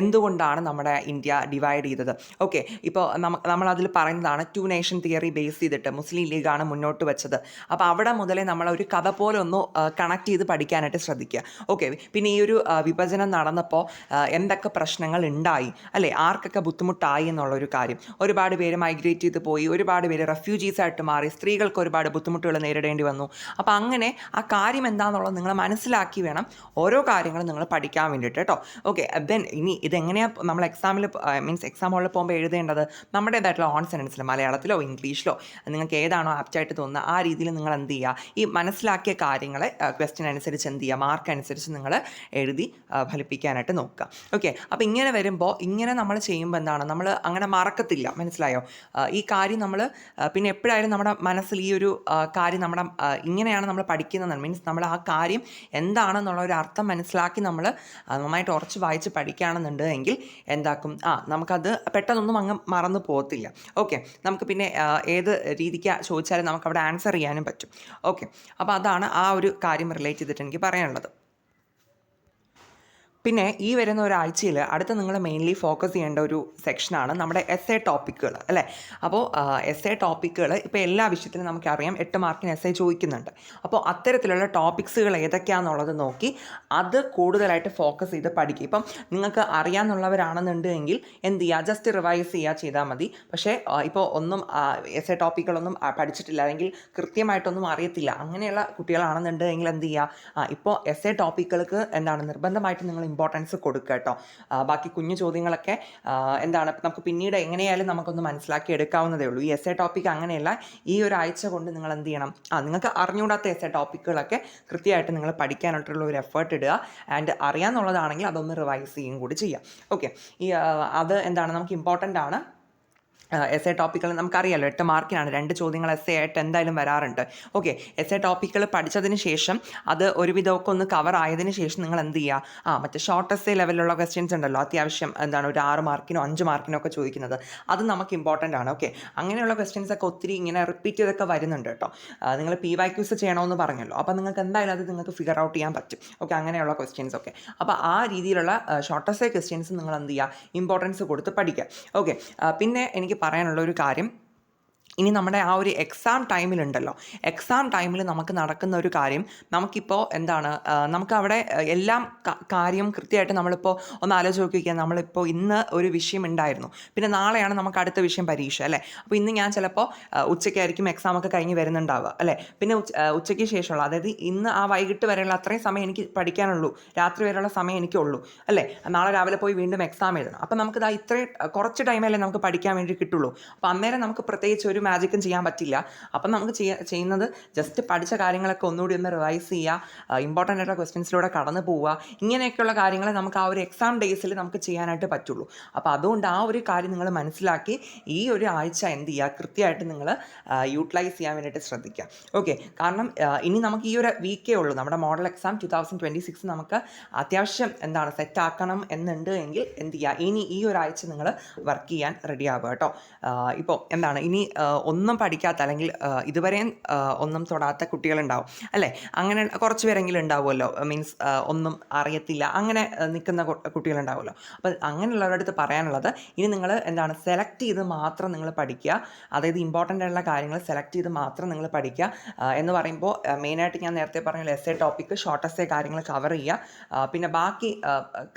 എന്തുകൊണ്ടാണ് നമ്മുടെ ഇന്ത്യ ഡിവൈഡ് ചെയ്തത്. ഓക്കെ, ഇപ്പോൾ നമ്മളതിൽ പറയുന്നതാണ് 2 നേഷൻ തിയറി ബേസ് ചെയ്തിട്ട് മുസ്ലിം ലീഗാണ് മുന്നോട്ട് വെച്ചത്. അപ്പോൾ അവിടെ മുതലേ നമ്മളൊരു കഥ പോലെ ഒന്ന് കണക്ട് ചെയ്ത് പഠിക്കാനായിട്ട് ശ്രദ്ധിക്കുക. ഓക്കെ, പിന്നെ ഈ ഒരു വിഭജനം നടന്നപ്പോൾ എന്തൊക്കെ പ്രശ്നങ്ങൾ ഉണ്ടായി അല്ലേ, ആർക്കൊക്കെ ബുദ്ധിമുട്ടായി എന്നുള്ളൊരു കാര്യം. ഒരുപാട് പേര് മൈഗ്രേറ്റ് ചെയ്ത് പോയി, ഒരുപാട് പേര് റെഫ്യൂജീസായിട്ട് മാറി, സ്ത്രീകൾക്ക് ഒരുപാട് ബുദ്ധിമുട്ടുകൾ നേരിടേണ്ടി വന്നു. അപ്പോൾ അങ്ങനെ ആ കാര്യം എന്താണെന്നുള്ളത് നിങ്ങൾ മനസ്സിലാക്കി വേണം ഓരോ കാര്യങ്ങളും നിങ്ങൾ പഠിക്കാൻ വേണ്ടിയിട്ട് കേട്ടോ. ഓക്കെ, ദെൻ ഇനി ഇതെങ്ങനെയാണ് നമ്മൾ എക്സാമിൽ എക്സാം ഹോളിൽ പോകുമ്പോൾ എഴുതേണ്ടത്, നമ്മുടേതായിട്ടുള്ള ഓൺ സെൻറ്റൻസിൽ മലയാളത്തിലോ ഇംഗ്ലീഷിലോ നിങ്ങൾക്ക് ഏതാണോ ആപ്റ്റായിട്ട് തോന്നുന്നത് ആ രീതിയിൽ നിങ്ങൾ എന്ത് ചെയ്യുക, ഈ മനസ്സിലാക്കിയ കാര്യങ്ങളെ ക്വസ്റ്റ്യൻ അനുസരിച്ച് എന്ത് ചെയ്യുക, മാർക്ക് അനുസരിച്ച് നിങ്ങൾ എഴുതി ഫലിപ്പിക്കാനായിട്ട് നോക്കുക. ഓക്കെ, അപ്പോൾ ഇങ്ങനെ വരുമ്പോൾ ഇങ്ങനെ നമ്മൾ ചെയ്യുമ്പോൾ എന്താണ് നമ്മൾ അങ്ങനെ മറക്കത്തില്ല, മനസ്സിലായോ. ഈ കാര്യം നമ്മൾ പിന്നെ എപ്പോഴായാലും നമ്മുടെ മനസ്സിൽ ഈ ഒരു കാര്യം നമ്മുടെ ഇങ്ങനെയാണ് നമ്മൾ പഠിക്കുന്നത് നമ്മൾ ആ കാര്യം എന്താണെന്നുള്ള ഒരു അർത്ഥം മനസ്സിലാക്കി നമ്മൾ നന്നായിട്ട് ഉറച്ച് വായിച്ച് പഠിക്കുകയാണെന്നുണ്ടെങ്കിൽ എന്താക്കും, നമുക്കത് പെട്ടെന്നൊന്നും അങ്ങ് മറന്നു പോകത്തില്ല. ഓക്കെ, നമുക്ക് പിന്നെ ഏത് രീതിക്ക് ചോദിച്ചാലും നമുക്കവിടെ ആൻസർ ചെയ്യാനും പറ്റും. ഓക്കെ, അപ്പോൾ അതാണ് ആ ഒരു കാര്യം റിലേറ്റ് ചെയ്തിട്ട് എനിക്ക് പറയാനുള്ളത്. പിന്നെ ഈ വരുന്ന ഒരാഴ്ചയിൽ അടുത്ത നിങ്ങൾ മെയിൻലി ഫോക്കസ് ചെയ്യേണ്ട ഒരു സെക്ഷനാണ് നമ്മുടെ എസ് എ ടോപ്പിക്കുകൾ അല്ലേ. അപ്പോൾ എസ് എ ടോപ്പിക്കുകൾ ഇപ്പോൾ എല്ലാ വിഷയത്തിനും നമുക്കറിയാം 8 മാർക്കിന് എസ് എ ചോദിക്കുന്നുണ്ട്. അപ്പോൾ അത്തരത്തിലുള്ള ടോപ്പിക്സുകൾ ഏതൊക്കെയാണെന്നുള്ളത് നോക്കി അത് കൂടുതലായിട്ട് ഫോക്കസ് ചെയ്ത് പഠിക്കുക. ഇപ്പം നിങ്ങൾക്ക് അറിയാമെന്നുള്ളവരാണെന്നുണ്ടെങ്കിൽ എന്ത് ചെയ്യുക, ജസ്റ്റ് റിവൈസ് ചെയ്യുക ചെയ്താൽ മതി. പക്ഷേ ഇപ്പോൾ ഒന്നും എസ് എ ടോപ്പിക്കുകളൊന്നും പഠിച്ചിട്ടില്ല അല്ലെങ്കിൽ കൃത്യമായിട്ടൊന്നും അറിയത്തില്ല അങ്ങനെയുള്ള കുട്ടികളാണെന്നുണ്ടെങ്കിൽ എന്ത് ചെയ്യുക, ഇപ്പോൾ എസ് എ ടോപ്പിക്കുകൾക്ക് എന്താണ് നിർബന്ധമായിട്ട് നിങ്ങൾ ഇമ്പോർട്ടൻസ് കൊടുക്കുക കേട്ടോ. ബാക്കി കുഞ്ഞു ചോദ്യങ്ങളൊക്കെ എന്താണ് നമുക്ക് പിന്നീട് എങ്ങനെയായാലും നമുക്കൊന്ന് മനസ്സിലാക്കി എടുക്കാവുന്നതേ ഉള്ളൂ. ഈ എസ് എ ടോപ്പിക് അങ്ങനെയല്ല, ഈ ഒരാഴ്ച കൊണ്ട് നിങ്ങൾ എന്ത് ചെയ്യണം, നിങ്ങൾക്ക് അറിഞ്ഞുകൂടാത്ത എസ് എ ടോപ്പിക്കുകളൊക്കെ കൃത്യമായിട്ട് നിങ്ങൾ പഠിക്കാനായിട്ടുള്ള ഒരു എഫേർട്ട് ഇടുക. ആൻഡ് അറിയാമെന്നുള്ളതാണെങ്കിൽ അതൊന്ന് റിവൈസ് ചെയ്യുകയും കൂടി ചെയ്യാം. ഓക്കെ, ഈ അത് എന്താണ് നമുക്ക് ഇമ്പോർട്ടൻ്റ് ആണ്. എസ് എ ടോപ്പിക്കുകൾ നമുക്കറിയാമല്ലോ 8 മാർക്കിനാണ്, 2 ചോദ്യങ്ങൾ എസ് എ ആയിട്ട് എന്തായാലും വരാറുണ്ട്. ഓക്കെ, എസ് എ ടോപ്പിക്കുകൾ പഠിച്ചതിന് ശേഷം അത് ഒരുവിധമൊക്കെ ഒന്ന് കവർ ആയതിനു ശേഷം നിങ്ങൾ എന്ത് ചെയ്യുക, മറ്റേ ഷോർട്ട് എസ് എ ലെവലിലുള്ള ക്വസ്റ്റ്യൻസ് ഉണ്ടല്ലോ, അത്യാവശ്യം എന്താണ് ഒരു 6 മാർക്കിനോ 5 മാർക്കിനോ ഒക്കെ ചോദിക്കുന്നത്, അത് നമുക്ക് ഇമ്പോർട്ടൻ്റ് ആണ്. ഓക്കെ, അങ്ങനെയുള്ള ക്വസ്റ്റ്യൻസ് ഒക്കെ ഒത്തിരി ഇങ്ങനെ റിപ്പീറ്റ് ചെയ്തൊക്കെ വരുന്നുണ്ട് കേട്ടോ. നിങ്ങൾ PYQs ചെയ്യണമെന്ന് പറഞ്ഞല്ലോ, അപ്പോൾ നിങ്ങൾക്ക് എന്തായാലും അത് നിങ്ങൾക്ക് ഫിഗർ ഔട്ട് ചെയ്യാൻ പറ്റും. ഓക്കെ, അങ്ങനെയുള്ള ക്വസ്റ്റ്യൻസ് ഒക്കെ. അപ്പോൾ ആ രീതിയിലുള്ള ഷോർട്ട് എസ് എ ക്വസ്റ്റ്യൻസ് നിങ്ങൾ എന്ത് ചെയ്യുക, ഇമ്പോർട്ടൻസ് കൊടുത്ത് പഠിക്കുക. ഓക്കെ, പിന്നെ എനിക്ക് പറയാനുള്ള ഒരു കാര്യം, ഇനി നമ്മുടെ ആ ഒരു എക്സാം ടൈമിലുണ്ടല്ലോ, എക്സാം ടൈമിൽ നമുക്ക് നടക്കുന്ന ഒരു കാര്യം, നമുക്കിപ്പോൾ എന്താണ് നമുക്ക് അവിടെ എല്ലാം കാര്യം കൃത്യമായിട്ട് നമ്മളിപ്പോൾ ഒന്ന് ആലോചിച്ച് നോക്കിക്കുക. നമ്മളിപ്പോൾ ഇന്ന് ഒരു വിഷയം ഉണ്ടായിരുന്നു, പിന്നെ നാളെയാണ് നമുക്ക് അടുത്ത വിഷയം പരീക്ഷ അല്ലേ. അപ്പോൾ ഇന്ന് ഞാൻ ചിലപ്പോൾ ഉച്ചയ്ക്കായിരിക്കും എക്സാമൊക്കെ കഴിഞ്ഞ് വരുന്നുണ്ടാവുക അല്ലേ. പിന്നെ ഉച്ചയ്ക്ക് ശേഷമുള്ള, അതായത് ഇന്ന് ആ വൈകിട്ട് വരെയുള്ള അത്രയും സമയം എനിക്ക് പഠിക്കാനുള്ളൂ, രാത്രി വരെയുള്ള സമയം എനിക്കുള്ളൂ അല്ലേ. നാളെ രാവിലെ പോയി വീണ്ടും എക്സാം എഴുതണം. അപ്പോൾ നമുക്കിത് ഇത്രയും കുറച്ച് ടൈമല്ലേ നമുക്ക് പഠിക്കാൻ വേണ്ടി കിട്ടുള്ളൂ. അപ്പോൾ അന്നേരം നമുക്ക് പ്രത്യേകിച്ച് ഒരു മാജിക്കും ചെയ്യാൻ പറ്റില്ല. അപ്പം നമുക്ക് ചെയ്യുന്നത് ജസ്റ്റ് പഠിച്ച കാര്യങ്ങളൊക്കെ ഒന്നുകൂടി ഒന്ന് റിവൈസ് ചെയ്യുക, ഇമ്പോർട്ടൻ്റ് ആയിട്ടുള്ള ക്വസ്റ്റ്യൻസിലൂടെ കടന്നു പോവുക. ഇങ്ങനെയൊക്കെയുള്ള കാര്യങ്ങൾ നമുക്ക് ആ ഒരു എക്സാം ഡേയ്സിൽ നമുക്ക് ചെയ്യാനായിട്ട് പറ്റുള്ളൂ. അപ്പോൾ അതുകൊണ്ട് ആ ഒരു കാര്യം നിങ്ങൾ മനസ്സിലാക്കി ഈ ഒരു ആഴ്ച എന്ത് ചെയ്യുക, കൃത്യമായിട്ട് നിങ്ങൾ യൂട്ടിലൈസ് ചെയ്യാൻ വേണ്ടിയിട്ട് ശ്രദ്ധിക്കുക. ഓക്കെ, കാരണം ഇനി നമുക്ക് ഈ ഒരു വീക്കേ ഉള്ളൂ. നമ്മുടെ മോഡൽ എക്സാം 2026 നമുക്ക് അത്യാവശ്യം എന്താണ് സെറ്റാക്കണം എന്നുണ്ട് എങ്കിൽ എന്ത് ചെയ്യുക, ഇനി ഈ ഒരാഴ്ച നിങ്ങൾ വർക്ക് ചെയ്യാൻ റെഡി ആവുക കേട്ടോ. ഇപ്പോൾ എന്താണ് ഇനി ഒന്നും പഠിക്കാത്ത അല്ലെങ്കിൽ ഇതുവരെയും ഒന്നും തൊടാത്ത കുട്ടികളുണ്ടാവും അല്ലേ? അങ്ങനെ കുറച്ച് പേരെങ്കിലും ഉണ്ടാവുമല്ലോ. മീൻസ് ഒന്നും അറിയത്തില്ല അങ്ങനെ നിൽക്കുന്ന കുട്ടികളുണ്ടാവുമല്ലോ. അപ്പോൾ അങ്ങനെയുള്ളവരുടെ അടുത്ത് പറയാനുള്ളത്, ഇനി നിങ്ങൾ എന്താണ് സെലക്ട് ചെയ്ത് മാത്രം നിങ്ങൾ പഠിക്കുക. അതായത് ഇമ്പോർട്ടൻ്റ് ആയിട്ടുള്ള കാര്യങ്ങൾ സെലക്ട് ചെയ്ത് മാത്രം നിങ്ങൾ പഠിക്കുക. എന്ന് പറയുമ്പോൾ മെയിനായിട്ട് ഞാൻ നേരത്തെ പറഞ്ഞ എസ്സേ ടോപ്പിക്ക്, ഷോർട്ട് എസ്സേ കാര്യങ്ങൾ കവർ ചെയ്യുക. പിന്നെ ബാക്കി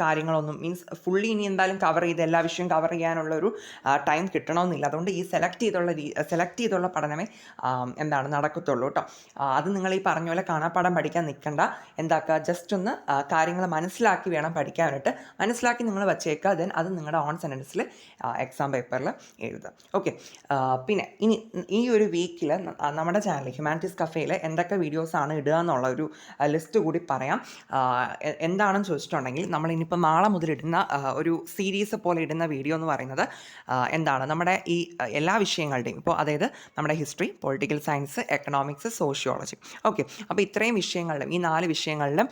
കാര്യങ്ങളൊന്നും മീൻസ് ഫുള്ളി ഇനി എന്തായാലും കവർ ചെയ്ത് എല്ലാ വിഷയവും കവർ ചെയ്യാനുള്ളൊരു ടൈം കിട്ടണമെന്നില്ല. അതുകൊണ്ട് ഈ സെലക്ട് ചെയ്തുള്ള പഠനമേ എന്താണ് നടക്കത്തുള്ളൂ കേട്ടോ. അത് നിങ്ങൾ ഈ പറഞ്ഞ പോലെ കാണാപ്പാഠം പഠിക്കാൻ നിൽക്കണ്ട. എന്താക്കുക, ജസ്റ്റ് ഒന്ന് കാര്യങ്ങൾ മനസ്സിലാക്കി വേണം പഠിക്കാനായിട്ട്. മനസ്സിലാക്കി നിങ്ങൾ വച്ചേക്കുക. ദെൻ അത് നിങ്ങളുടെ ഓൺ സെൻറ്റൻസിൽ എക്സാം പേപ്പറിൽ എഴുതുക. ഓക്കെ, പിന്നെ ഇനി ഈ ഒരു വീക്കിൽ നമ്മുടെ ചാനൽ ഹ്യൂമാനിറ്റീസ് കഫേയിൽ എന്തൊക്കെ വീഡിയോസാണ് ഇടുക എന്നുള്ള ഒരു ലിസ്റ്റ് കൂടി പറയാം. എന്താണെന്ന് ചോദിച്ചിട്ടുണ്ടെങ്കിൽ, നമ്മളിനിപ്പോൾ നാളെ മുതൽ ഇടുന്ന ഒരു സീരീസ് പോലെ ഇടുന്ന വീഡിയോ എന്ന് പറയുന്നത് എന്താണ്, നമ്മുടെ ഈ എല്ലാ വിഷയങ്ങളുടെയും ഇപ്പോൾ അതായത് നമ്മുടെ history, political science, economics, sociology. Okay, അപ്പോൾ ഇത്രയും വിഷയങ്ങളിലും ഈ 4 വിഷയങ്ങളിലും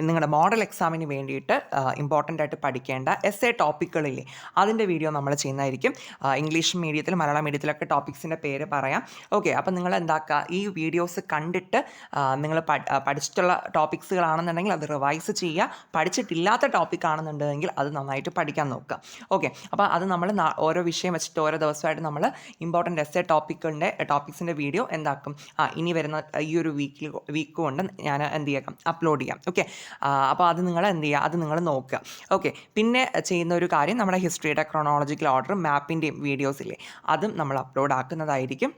നിങ്ങളുടെ മോഡൽ എക്സാമിന് വേണ്ടിയിട്ട് ഇമ്പോർട്ടൻ്റ് ആയിട്ട് പഠിക്കേണ്ട എസ്സേ ടോപ്പിക്കുകളില്ലേ, അതിൻ്റെ വീഡിയോ നമ്മൾ ചെയ്യുന്നതായിരിക്കും. ഇംഗ്ലീഷ് മീഡിയത്തിൽ, മലയാളം മീഡിയത്തിലൊക്കെ ടോപ്പിക്സിൻ്റെ പേര് പറയാം. ഓക്കെ, അപ്പോൾ നിങ്ങൾ എന്താക്കുക, ഈ വീഡിയോസ് കണ്ടിട്ട് നിങ്ങൾ പഠിച്ചിട്ടുള്ള ടോപ്പിക്സുകളാണെന്നുണ്ടെങ്കിൽ അത് റിവൈസ് ചെയ്യുക. പഠിച്ചിട്ടില്ലാത്ത ടോപ്പിക് ആണെന്നുണ്ടെങ്കിൽ അത് നന്നായിട്ട് പഠിക്കാൻ നോക്കുക. ഓക്കെ, അപ്പോൾ അത് നമ്മൾ ഓരോ വിഷയം വെച്ചിട്ട് ഓരോ ദിവസമായിട്ട് നമ്മൾ ഇമ്പോർട്ടൻ്റ് എസ്സേ ടോപ്പിക്സിൻ്റെ വീഡിയോ എന്താക്കും, ഇനി വരുന്ന ഈ ഒരു വീക്ക് കൊണ്ട് ഞാൻ എന്ത് ചെയ്യാം, അപ്ലോഡ് ചെയ്യാം. ഓക്കെ, അപ്പോൾ അത് നിങ്ങൾ എന്ത് ചെയ്യുക, അത് നിങ്ങൾ നോക്കുക. ഓക്കെ, പിന്നെ ചെയ്യുന്ന ഒരു കാര്യം, നമ്മുടെ ഹിസ്റ്ററിയുടെ ക്രോണോളജിക്കൽ ഓർഡർ മാപ്പിൻ്റെയും വീഡിയോസ് ഇല്ലേ, അതും നമ്മൾ അപ്ലോഡ് ആക്കുന്നതായിരിക്കും.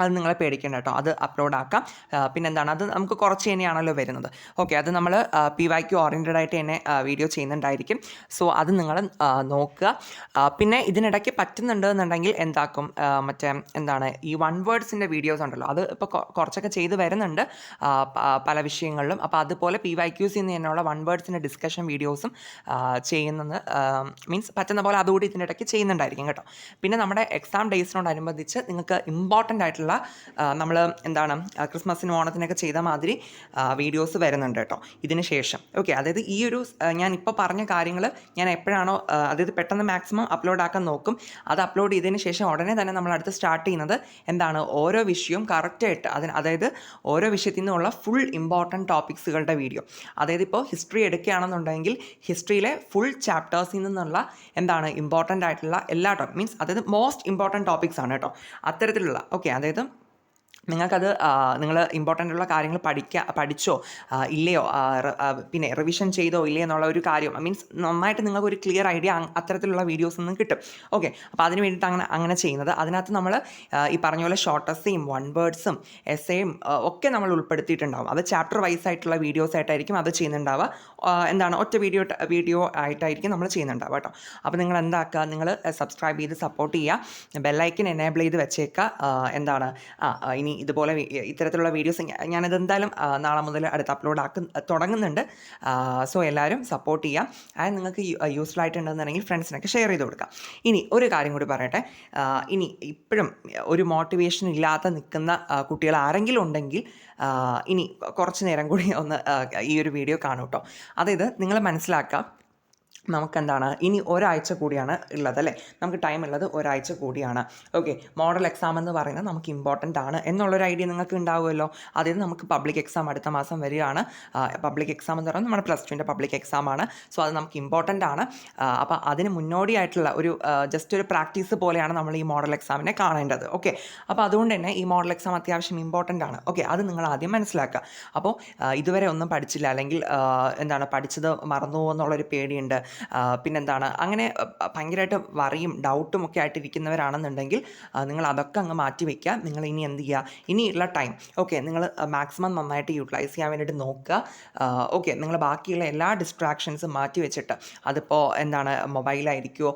അത് നിങ്ങളെ പേടിക്കേണ്ട കേട്ടോ, അത് അപ്ലോഡ് ആക്കാം. പിന്നെന്താണ്, അത് നമുക്ക് കുറച്ച് തന്നെയാണല്ലോ വരുന്നത്. ഓക്കെ, അത് നമ്മൾ PYQ ഓറിയൻറ്റഡ് ആയിട്ട് തന്നെ വീഡിയോ ചെയ്യുന്നുണ്ടായിരിക്കും. സോ അത് നിങ്ങൾ നോക്കുക. പിന്നെ ഇതിനിടയ്ക്ക് പറ്റുന്നുണ്ടെന്നുണ്ടെങ്കിൽ എന്താക്കും, മറ്റേ എന്താണ് ഈ വൺ വേർഡ്സിൻ്റെ വീഡിയോസ് ഉണ്ടല്ലോ, അത് ഇപ്പോൾ കുറച്ചൊക്കെ ചെയ്ത് വരുന്നുണ്ട് പല വിഷയങ്ങളിലും. അപ്പോൾ അതുപോലെ PYQs തന്നെയുള്ള വൺ വേർഡ്സിൻ്റെ ഡിസ്കഷൻ വീഡിയോസും ചെയ്യുന്നത് മീൻസ് പറ്റുന്ന പോലെ അതുകൂടി ഇതിൻ്റെ ഇടയ്ക്ക് ചെയ്യുന്നുണ്ടായിരിക്കും കേട്ടോ. പിന്നെ നമ്മുടെ എക്സാം ഡേയ്സിനോടനുബന്ധിച്ച് നിങ്ങൾക്ക് ഇമ്പോർട്ടൻ്റ് ആയിട്ടുള്ള നമ്മൾ എന്താണ് ക്രിസ്മസിനും ഓണത്തിനൊക്കെ ചെയ്ത മാതിരി വീഡിയോസ് വരുന്നുണ്ട് കേട്ടോ ഇതിന് ശേഷം. ഓക്കെ, അതായത് ഈ ഒരു ഞാൻ ഇപ്പോൾ പറഞ്ഞ കാര്യങ്ങൾ ഞാൻ എപ്പോഴാണോ അതായത് പെട്ടെന്ന് മാക്സിമം അപ്ലോഡ് ആക്കാൻ നോക്കും. അത് അപ്ലോഡ് ചെയ്തതിന് ശേഷം ഉടനെ തന്നെ നമ്മൾ അടുത്ത് സ്റ്റാർട്ട് ചെയ്യുന്നത് എന്താണ്, ഓരോ വിഷയവും കറക്റ്റായിട്ട് അതായത് ഓരോ വിഷയത്തിൽ നിന്നുള്ള ഫുൾ ഇമ്പോർട്ടൻറ്റ് ടോപ്പിക്സുകളുടെ വീഡിയോ. അതായത് ഇപ്പോൾ ഹിസ്റ്ററി എടുക്കുകയാണെന്നുണ്ടെങ്കിൽ ഹിസ്റ്ററിയിലെ ഫുൾ ചാപ്റ്റേഴ്സിൽ നിന്നുള്ള എന്താണ് ഇമ്പോർട്ടൻ്റ് ആയിട്ടുള്ള എല്ലാ മീൻസ് അതായത് മോസ്റ്റ് ഇമ്പോർട്ടൻറ്റ് ടോപ്പിക്സ് ആണ് കേട്ടോ അത്തരത്തിലുള്ള. ഓക്കെ, അതായത് നിങ്ങൾക്കത് നിങ്ങൾ ഇമ്പോർട്ടൻ്റ് ഉള്ള കാര്യങ്ങൾ പഠിച്ചോ ഇല്ലയോ, പിന്നെ റിവിഷൻ ചെയ്തോ ഇല്ലയോ എന്നുള്ള ഒരു കാര്യം മീൻസ് നന്നായിട്ട് നിങ്ങൾക്കൊരു ക്ലിയർ ഐഡിയ അത്തരത്തിലുള്ള വീഡിയോസ് ഒന്നും കിട്ടും. ഓക്കെ, അപ്പോൾ അതിന് വേണ്ടിയിട്ട് അങ്ങനെ ചെയ്യുന്നത്. അതിനകത്ത് നമ്മൾ ഈ പറഞ്ഞ പോലെ ഷോർട്ട് എസ്സേയും വൺ വേർഡ്സും എസ്സേയും ഒക്കെ നമ്മൾ ഉൾപ്പെടുത്തിയിട്ടുണ്ടാവും. അത് ചാപ്റ്റർ വൈസ് ആയിട്ടുള്ള വീഡിയോസ് ആയിട്ടായിരിക്കും അത് ചെയ്യുന്നുണ്ടാവുക. എന്താണ് ഒറ്റ വീഡിയോ ആയിട്ടായിരിക്കും നമ്മൾ ചെയ്യുന്നുണ്ടാവുക കേട്ടോ. അപ്പോൾ നിങ്ങൾ എന്താക്കുക, നിങ്ങൾ സബ്സ്ക്രൈബ് ചെയ്ത് സപ്പോർട്ട് ചെയ്യുക, ബെല്ലൈക്കൻ എനേബിൾ ചെയ്ത് വെച്ചേക്കുക. എന്താണ് ഇനി ഇതുപോലെ ഇത്തരത്തിലുള്ള വീഡിയോസ് ഞാനത് എന്തായാലും നാളെ മുതൽ അടുത്ത് അപ്ലോഡ് തുടങ്ങുന്നുണ്ട്. സോ എല്ലാവരും സപ്പോർട്ട് ചെയ്യാം. അത് നിങ്ങൾക്ക് യൂസ്ഫുൾ ആയിട്ടുണ്ടെന്നുണ്ടെങ്കിൽ ഫ്രണ്ട്സിനൊക്കെ ഷെയർ ചെയ്ത് കൊടുക്കാം. ഇനി ഒരു കാര്യം കൂടി പറയട്ടെ, ഇനി ഇപ്പോഴും ഒരു മോട്ടിവേഷൻ ഇല്ലാതെ നിൽക്കുന്ന കുട്ടികൾ ആരെങ്കിലും ഉണ്ടെങ്കിൽ ഇനി കുറച്ച് നേരം കൂടി ഒന്ന് ഈ ഒരു വീഡിയോ കാണൂ കേട്ടോ. അതായത് നിങ്ങൾ മനസ്സിലാക്കുക, നമുക്കെന്താണ് ഇനി ഒരാഴ്ച കൂടിയാണ് ഉള്ളത് അല്ലേ, നമുക്ക് ടൈം ഉള്ളത് ഒരാഴ്ച കൂടിയാണ്. ഓക്കെ, മോഡൽ എക്സാം എന്ന് പറയുന്നത് നമുക്ക് ഇമ്പോർട്ടൻ്റ് ആണ് എന്നുള്ളൊരു ഐഡിയ നിങ്ങൾക്ക് ഉണ്ടാവുമല്ലോ. അതായത് നമുക്ക് പബ്ലിക് എക്സാം അടുത്ത മാസം വരികയാണ്. പബ്ലിക് എക്സാം എന്ന് പറയുന്നത് നമ്മുടെ +2ൻ്റെ പബ്ലിക് എക്സാമാണ്. സോ അത് നമുക്ക് ഇമ്പോർട്ടൻ്റ് ആണ്. അപ്പോൾ അതിന് മുന്നോടിയായിട്ടുള്ള ഒരു ജസ്റ്റ് ഒരു പ്രാക്ടീസ് പോലെയാണ് നമ്മൾ ഈ മോഡൽ എക്സാമിനെ കാണേണ്ടത്. ഓക്കെ, അപ്പോൾ അതുകൊണ്ട് തന്നെ ഈ മോഡൽ എക്സാം അത്യാവശ്യം ഇമ്പോർട്ടൻ്റ് ആണ്. ഓക്കെ, അത് നിങ്ങൾ ആദ്യം മനസ്സിലാക്കുക. അപ്പോൾ ഇതുവരെ ഒന്നും പഠിച്ചില്ല അല്ലെങ്കിൽ എന്താണ് പഠിച്ചത് മറന്നു എന്നുള്ളൊരു പേടിയുണ്ട്, പിന്നെന്താണ് അങ്ങനെ ഭയങ്കരമായിട്ട് വറിയും ഡൗട്ടും ഒക്കെ ആയിട്ടിരിക്കുന്നവരാണെന്നുണ്ടെങ്കിൽ നിങ്ങൾ അതൊക്കെ അങ്ങ് മാറ്റി വയ്ക്കുക. നിങ്ങൾ ഇനി എന്ത് ചെയ്യുക, ഇനിയുള്ള ടൈം ഓക്കെ നിങ്ങൾ മാക്സിമം നന്നായിട്ട് യൂട്ടിലൈസ് ചെയ്യാൻ വേണ്ടിയിട്ട് നോക്കുക. ഓക്കെ നിങ്ങൾ ബാക്കിയുള്ള എല്ലാ ഡിസ്ട്രാക്ഷൻസും മാറ്റി വെച്ചിട്ട്, അതിപ്പോൾ എന്താണ് മൊബൈലായിരിക്കുമോ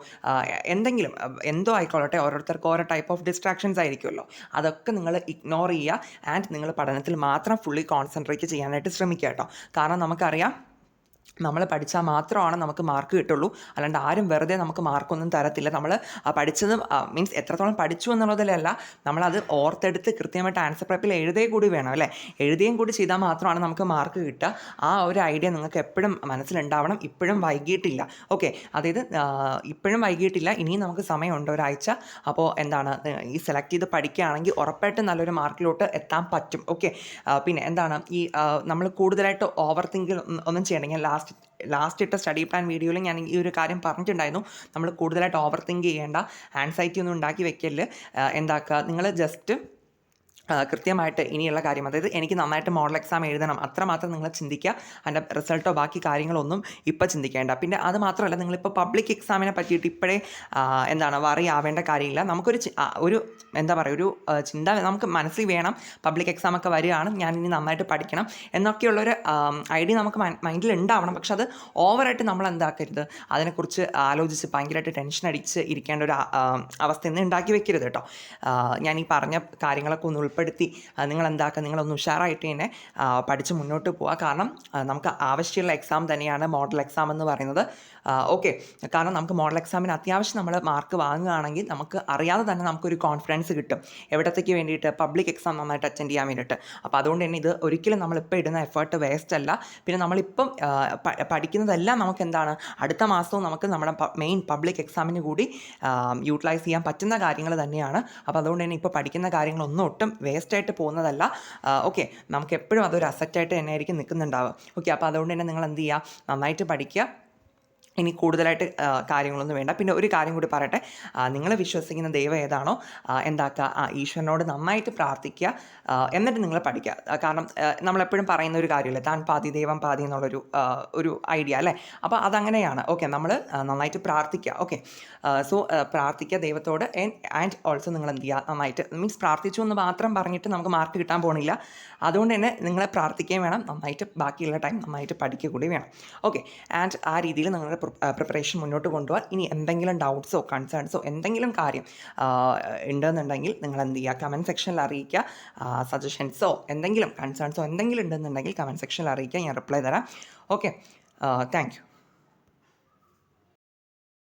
എന്തെങ്കിലും എന്തോ ആയിക്കോളട്ടെ, ഓരോരുത്തർക്ക് ഓരോ ടൈപ്പ് ഓഫ് ഡിസ്ട്രാക്ഷൻസ് ആയിരിക്കുമല്ലോ, അതൊക്കെ നിങ്ങൾ ഇഗ്നോർ ചെയ്യുക. ആൻഡ് നിങ്ങൾ പഠനത്തിൽ മാത്രം ഫുള്ളി കോൺസെൻട്രേറ്റ് ചെയ്യാനായിട്ട് ശ്രമിക്കുക കേട്ടോ. കാരണം നമുക്കറിയാം നമ്മൾ പഠിച്ചാൽ മാത്രമാണ് നമുക്ക് മാർക്ക് കിട്ടുള്ളൂ. അല്ലാണ്ട് ആരും വെറുതെ നമുക്ക് മാർക്കൊന്നും തരത്തില്ല. നമ്മൾ പഠിച്ചത് മീൻസ് എത്രത്തോളം പഠിച്ചു എന്നുള്ളതിലല്ല, നമ്മളത് ഓർത്തെടുത്ത് കൃത്യമായിട്ട് ആൻസർ പേപ്പറിൽ എഴുതുകയും കൂടി വേണം അല്ലേ. എഴുതുകയും കൂടി ചെയ്താൽ മാത്രമാണ് നമുക്ക് മാർക്ക് കിട്ടുക. ആ ഒരു ഐഡിയ നിങ്ങൾക്ക് എപ്പോഴും മനസ്സിലുണ്ടാവണം. ഇപ്പോഴും വൈകിട്ടില്ല. ഓക്കെ, അതായത് ഇപ്പോഴും വൈകിട്ടില്ല, ഇനിയും നമുക്ക് സമയമുണ്ട്, ഒരാഴ്ച. അപ്പോൾ എന്താണ് ഈ സെലക്ട് ചെയ്ത് പഠിക്കുകയാണെങ്കിൽ ഉറപ്പായിട്ടും നല്ലൊരു മാർക്കിലോട്ട് എത്താൻ പറ്റും. ഓക്കെ, പിന്നെ എന്താണ് ഈ നമ്മൾ കൂടുതലായിട്ട് ഓവർ തിങ്ക് ഒന്നും ചെയ്യണമെങ്കിൽ ലാസ്റ്റ് ഇട്ട സ്റ്റഡി പ്ലാൻ വീഡിയോയിൽ ഞാൻ ഈ ഒരു കാര്യം പറഞ്ഞിട്ടുണ്ടായിരുന്നു. നമ്മൾ കൂടുതലായിട്ട് ഓവർ തിങ്ക് ചെയ്യേണ്ട, ആൻസൈറ്റി ഒന്നും ഉണ്ടാക്കി വെക്കല്. എന്താക്കുക, നിങ്ങൾ ജസ്റ്റ് കൃത്യമായിട്ട് ഇനിയുള്ള കാര്യം, അതായത് എനിക്ക് നന്നായിട്ട് മോഡൽ എക്സാം എഴുതണം, അത്രമാത്രം നിങ്ങൾ ചിന്തിക്കുക. അതിൻ്റെ റിസൾട്ടോ ബാക്കി കാര്യങ്ങളൊന്നും ഇപ്പോൾ ചിന്തിക്കേണ്ട. പിന്നെ അത് മാത്രമല്ല, നിങ്ങളിപ്പോൾ പബ്ലിക് എക്സാമിനെ പറ്റിയിട്ട് ഇപ്പോഴേ എന്താണ് വറി ആവേണ്ട കാര്യമില്ല. നമുക്കൊരു ഒരു എന്താ പറയുക, ഒരു ചിന്ത നമുക്ക് മനസ്സിൽ വേണം. പബ്ലിക് എക്സാമൊക്കെ വരികയാണ്, ഞാൻ ഇനി നന്നായിട്ട് പഠിക്കണം എന്നൊക്കെയുള്ളൊരു ഐഡിയ നമുക്ക് മൈൻഡിൽ ഉണ്ടാവണം. പക്ഷെ അത് ഓവറായിട്ട് നമ്മൾ എന്താക്കരുത്, അതിനെക്കുറിച്ച് ആലോചിച്ച് ഭയങ്കരമായിട്ട് ടെൻഷൻ അടിച്ച് ഇരിക്കേണ്ട ഒരു അവസ്ഥയൊന്നും ഉണ്ടാക്കി വെക്കരുത് കേട്ടോ. ഞാൻ ഈ പറഞ്ഞ കാര്യങ്ങളൊക്കെ ഒന്ന് ഉൾപ്പെടുത്തി നിങ്ങളെന്താക്കുക, നിങ്ങളൊന്ന് ഉഷാറായിട്ട് തന്നെ പഠിച്ച് മുന്നോട്ട് പോവുക. കാരണം നമുക്ക് ആവശ്യമുള്ള എക്സാം തന്നെയാണ് മോഡൽ എക്സാം എന്ന് പറയുന്നത്. ഓക്കെ, കാരണം നമുക്ക് മോഡൽ എക്സാമിന് അത്യാവശ്യം നമ്മൾ മാർക്ക് വാങ്ങുകയാണെങ്കിൽ നമുക്ക് അറിയാതെ തന്നെ നമുക്കൊരു കോൺഫിഡൻസ് കിട്ടും എവിടത്തേക്ക് വേണ്ടിയിട്ട്, പബ്ലിക് എക്സാം നന്നായിട്ട് അറ്റൻഡ് ചെയ്യാൻ വേണ്ടിയിട്ട്. അപ്പോൾ അതുകൊണ്ട് തന്നെ ഇത് ഒരിക്കലും നമ്മളിപ്പോൾ ഇടുന്ന എഫേർട്ട് വേസ്റ്റ് അല്ല. പിന്നെ നമ്മളിപ്പം പഠിക്കുന്നതെല്ലാം നമുക്ക് എന്താണ് അടുത്ത മാസവും നമുക്ക് നമ്മുടെ മെയിൻ പബ്ലിക് എക്സാമിന് കൂടി യൂട്ടിലൈസ് ചെയ്യാൻ പറ്റുന്ന കാര്യങ്ങൾ തന്നെയാണ്. അപ്പോൾ അതുകൊണ്ട് തന്നെ ഇപ്പോൾ പഠിക്കുന്ന കാര്യങ്ങളൊന്നും ഒട്ടും വേസ്റ്റായിട്ട് പോകുന്നതല്ല. ഓക്കെ, നമുക്ക് എപ്പോഴും അതൊരു അസറ്റായിട്ട് തന്നെ ആയിരിക്കും നിൽക്കുന്നുണ്ടാവുക. ഓക്കെ, അപ്പോൾ അതുകൊണ്ട് തന്നെ നിങ്ങൾ എന്ത് ചെയ്യുക, നന്നായിട്ട് പഠിക്കുക. ഇനി കൂടുതലായിട്ട് കാര്യങ്ങളൊന്നും വേണ്ട. പിന്നെ ഒരു കാര്യം കൂടി പറയട്ടെ, നിങ്ങൾ വിശ്വസിക്കുന്ന ദൈവം ഏതാണോ എന്താക്കുക, ഈശ്വരനോട് നന്നായിട്ട് പ്രാർത്ഥിക്കുക. എന്നിട്ട് നിങ്ങൾ പഠിക്കുക. കാരണം നമ്മളെപ്പോഴും പറയുന്ന ഒരു കാര്യമില്ല, താൻ പാതി ദൈവം പാതി എന്നുള്ളൊരു ഒരു ഐഡിയ അല്ലേ. അപ്പോൾ അതങ്ങനെയാണ്. ഓക്കെ, നമ്മൾ നന്നായിട്ട് പ്രാർത്ഥിക്കുക. ഓക്കെ, സോ പ്രാർത്ഥിക്കുക ദൈവത്തോട്. ആൻഡ് ഓൾസോ നിങ്ങൾ എന്ത് ചെയ്യുക, നന്നായിട്ട് മീൻസ് പ്രാർത്ഥിച്ചു എന്ന് മാത്രം പറഞ്ഞിട്ട് നമുക്ക് മാർക്ക് കിട്ടാൻ പോകണില്ല. അതുകൊണ്ട് തന്നെ നിങ്ങളെ പ്രാർത്ഥിക്കുകയും വേണം, നന്നായിട്ട് ബാക്കിയുള്ള ടൈം നന്നായിട്ട് പഠിക്കുക കൂടി വേണം. ഓക്കെ, ആൻഡ് ആ രീതിയിൽ നിങ്ങളുടെ പ്രിപ്പറേഷൻ മുന്നോട്ട് കൊണ്ടുപോകാൻ. ഇനി എന്തെങ്കിലും ഡൗട്ട്സോ കൺസേൺസോ എന്തെങ്കിലും കാര്യം ഉണ്ടെന്നുണ്ടെങ്കിൽ നിങ്ങൾ എന്ത് ചെയ്യുക, കമൻറ്റ് സെക്ഷനിൽ അറിയിക്കുക. സജഷൻസോ എന്തെങ്കിലും കൺസേൺസോ എന്തെങ്കിലും ഉണ്ടെന്നുണ്ടെങ്കിൽ കമൻറ്റ് സെക്ഷനിൽ അറിയിക്കുക, ഞാൻ റിപ്ലൈ തരാം. Okay, thank you.